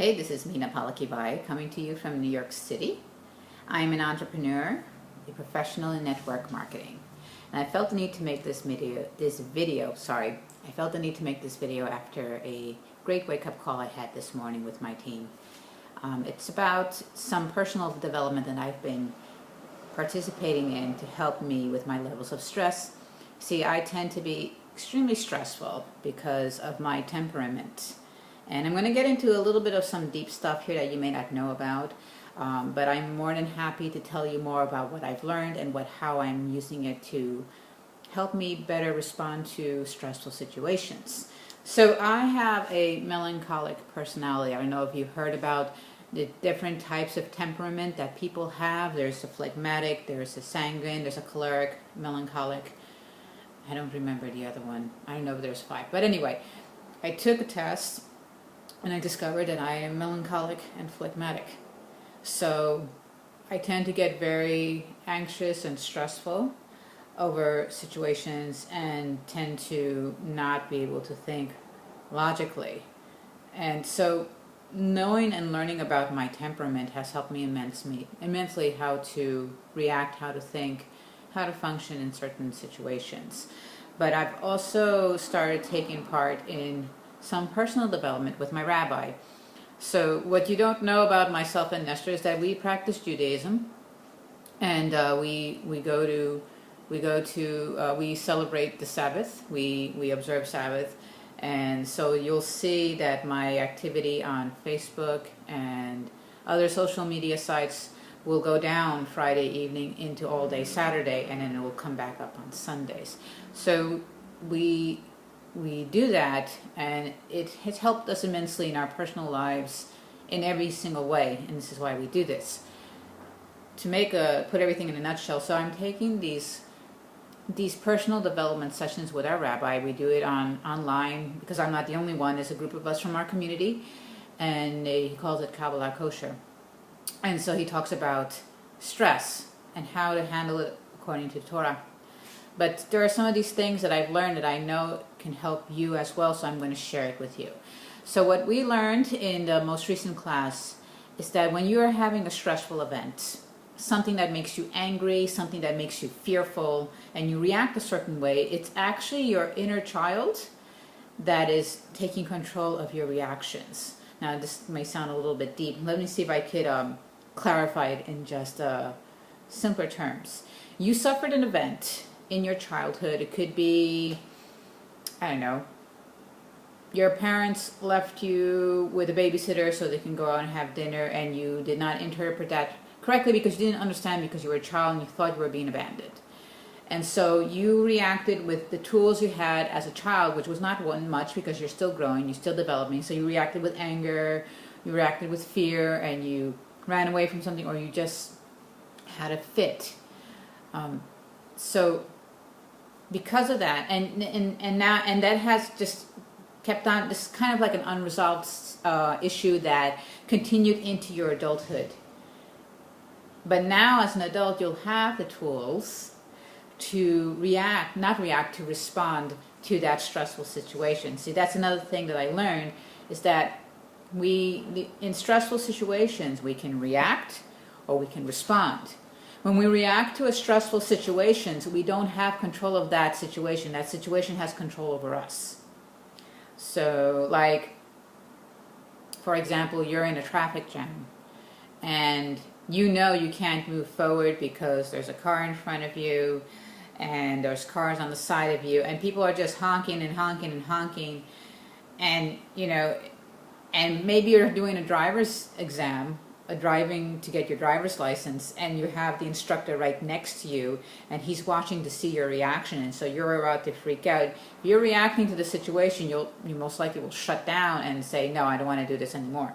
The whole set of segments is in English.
Hey, this is Mina Palakivai coming to you from New York City. I'm an entrepreneur, a professional in network marketing, and I felt the need to make this video. I felt the need to make this video after a great wake-up call I had this morning with my team. It's about some personal development that I've been participating in to help me with my levels of stress. See, I tend to be extremely stressful because of my temperament. And I'm going to get into a little bit of some deep stuff here that you may not know about, but I'm more than happy to tell you more about what I've learned and how I'm using it to help me better respond to stressful situations. So I have a melancholic personality. I don't know if you've heard about the different types of temperament that people have. There's a phlegmatic, there's a sanguine, there's a choleric, melancholic. I don't remember the other one. I don't know if there's 5. But anyway, I took a test and I discovered that I am melancholic and phlegmatic. So I tend to get very anxious and stressful over situations and tend to not be able to think logically. And so knowing and learning about my temperament has helped me immensely how to react, how to think, how to function in certain situations. But I've also started taking part in some personal development with my rabbi. So what you don't know about myself and Nestor is that we practice Judaism, and we celebrate the Sabbath. We observe Sabbath, and so you'll see that my activity on Facebook and other social media sites will go down Friday evening into all day Saturday, and then it will come back up on Sundays. So we do that, and it has helped us immensely in our personal lives in every single way, and this is why we do this. To put everything in a nutshell, so I'm taking these personal development sessions with our rabbi. We do it online because I'm not the only one. There's a group of us from our community, and he calls it Kabbalah Kosher. And so he talks about stress and how to handle it according to the Torah. But there are some of these things that I've learned that I know can help you as well, so I'm going to share it with you. So what we learned in the most recent class is that when you are having a stressful event, something that makes you angry, something that makes you fearful, and you react a certain way, it's actually your inner child that is taking control of your reactions. Now, this may sound a little bit deep. Let me see if I could clarify it in just simpler terms. You suffered an event in your childhood. It could be, I don't know, your parents left you with a babysitter so they can go out and have dinner, and you did not interpret that correctly because you didn't understand, because you were a child and you thought you were being abandoned. And so you reacted with the tools you had as a child, which was not much because you're still growing, you're still developing. So you reacted with anger, you reacted with fear, and you ran away from something, or you just had a fit. So because of that, and that has just kept on. This is kind of like an unresolved issue that continued into your adulthood. But now, as an adult, you'll have the tools to to respond to that stressful situation. See, that's another thing that I learned, is that in stressful situations, we can react or we can respond. When we react to a stressful situation, we don't have control of that situation. That situation has control over us. So, like, for example, you're in a traffic jam, and you know you can't move forward because there's a car in front of you, and there's cars on the side of you, and people are just honking and honking and honking, and and maybe you're doing a driver's exam, driving to get your driver's license, and you have the instructor right next to you, and he's watching to see your reaction, and so you're about to freak out. If you're reacting to the situation, you most likely will shut down and say, no, I don't want to do this anymore.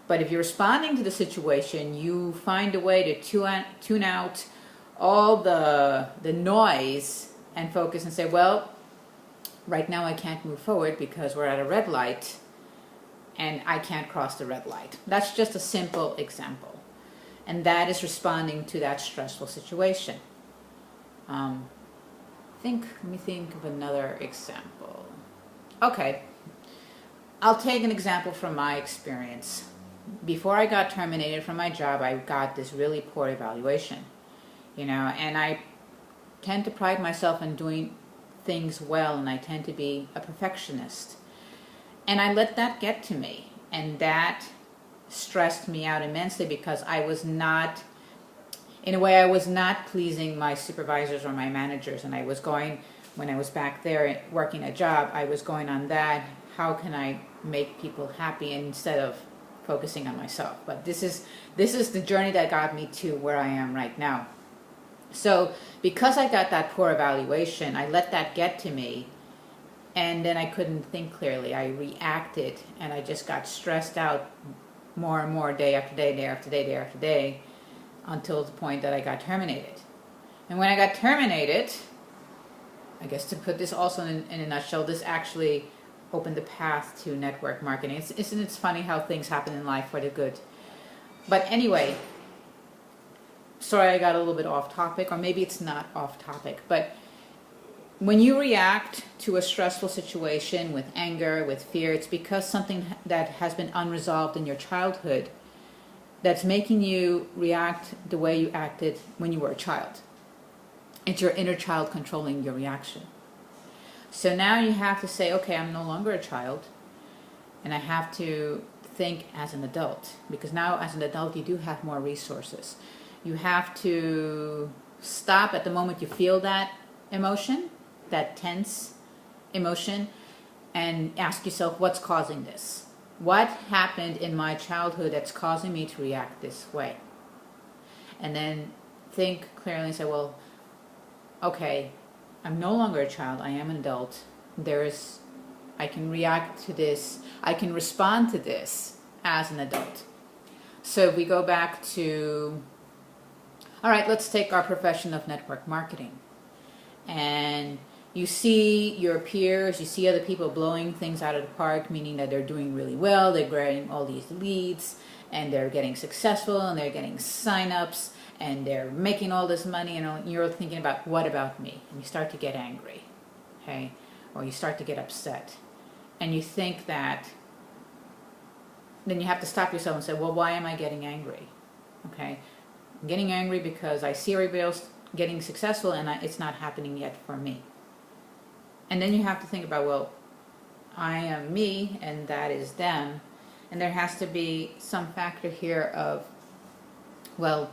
But if you're responding to the situation, you find a way to tune out all the noise and focus and say, well, right now I can't move forward because we're at a red light and I can't cross the red light. That's just a simple example. And that is responding to that stressful situation. Let me think of another example. Okay. I'll take an example from my experience. Before I got terminated from my job, I got this really poor evaluation, and I tend to pride myself in doing things well, and I tend to be a perfectionist. And I let that get to me, and that stressed me out immensely because I was not pleasing my supervisors or my managers, and I was going, when I was back there working a job, I was going on that, how can I make people happy instead of focusing on myself. But this is the journey that got me to where I am right now. So because I got that poor evaluation, I let that get to me, and then I couldn't think clearly. I reacted, and I just got stressed out more and more, day after day, day after day, day after day, until the point that I got terminated. And when I got terminated, I guess to put this also in a nutshell, this actually opened the path to network marketing. Isn't it funny how things happen in life for the good? But anyway, sorry I got a little bit off topic, or maybe it's not off topic, but when you react to a stressful situation with anger, with fear, it's because something that has been unresolved in your childhood that's making you react the way you acted when you were a child. It's your inner child controlling your reaction. So now you have to say, okay, I'm no longer a child, and I have to think as an adult, because now as an adult you do have more resources. You have to stop at the moment you feel that emotion, that tense emotion, and ask yourself, what's causing this? What happened in my childhood that's causing me to react this way? And then think clearly and say, well, okay, I'm no longer a child, I am an adult. I can react to this, I can respond to this as an adult. So if we go back to, all right, let's take our profession of network marketing. And you see your peers, you see other people blowing things out of the park, meaning that they're doing really well, they're getting all these leads, and they're getting successful, and they're getting sign-ups, and they're making all this money, and you're thinking about, what about me? And you start to get angry, okay? Or you start to get upset. And you think that, then you have to stop yourself and say, well, why am I getting angry? Okay? I'm getting angry because I see everybody else getting successful, and it's not happening yet for me. And then you have to think about, well, I am me, and that is them. And there has to be some factor here of, well,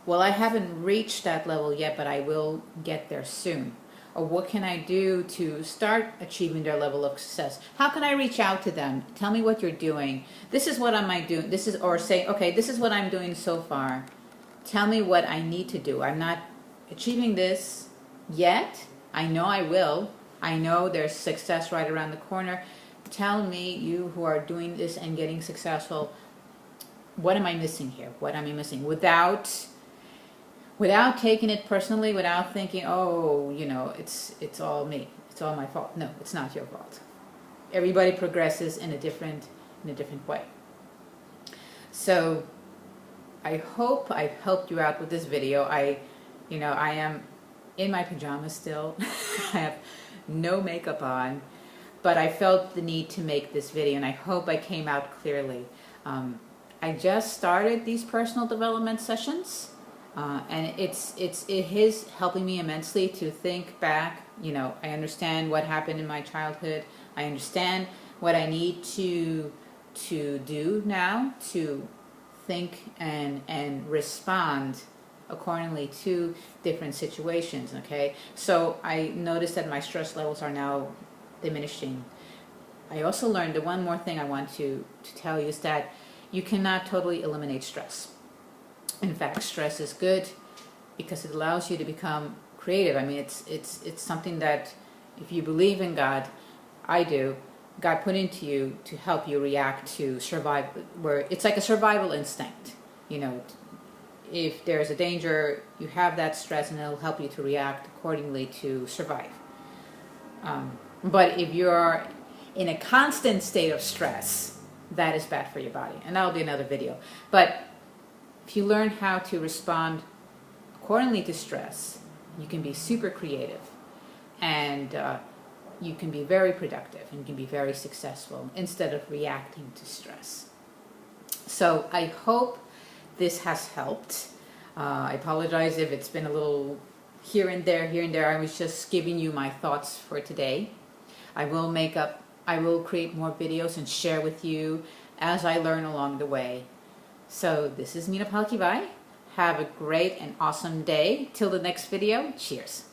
I haven't reached that level yet, but I will get there soon. Or what can I do to start achieving their level of success? How can I reach out to them? Tell me what you're doing. This is what am I doing? Or say, okay, this is what I'm doing so far. Tell me what I need to do. I'm not achieving this yet. I know I will. I know there's success right around the corner. Tell me, you who are doing this and getting successful, what am I missing here? What am I missing? Without taking it personally, without thinking, oh, it's all me. It's all my fault. No, it's not your fault. Everybody progresses in a different way. So I hope I've helped you out with this video. I am in my pajamas still. I have no makeup on, but I felt the need to make this video, and I hope I came out clearly. I just started these personal development sessions, and it is helping me immensely to think back. I understand what happened in my childhood. I understand what I need to do now to think and respond accordingly to different situations. Okay, so I noticed that my stress levels are now diminishing. I also learned that one more thing I want to tell you is that you cannot totally eliminate stress. In fact, stress is good because it allows you to become creative. I mean, it's something that, if you believe in God, I do, God put into you to help you react to survive, where it's like a survival instinct. If there's a danger, you have that stress, and it'll help you to react accordingly to survive. But if you're in a constant state of stress, that is bad for your body, and that'll be another video. But if you learn how to respond accordingly to stress, you can be super creative and you can be very productive and you can be very successful instead of reacting to stress. So I hope this has helped. I apologize if it's been a little here and there. I was just giving you my thoughts for today. I will create more videos and share with you as I learn along the way. So this is Mina Palkivai. Have a great and awesome day. Till the next video, cheers.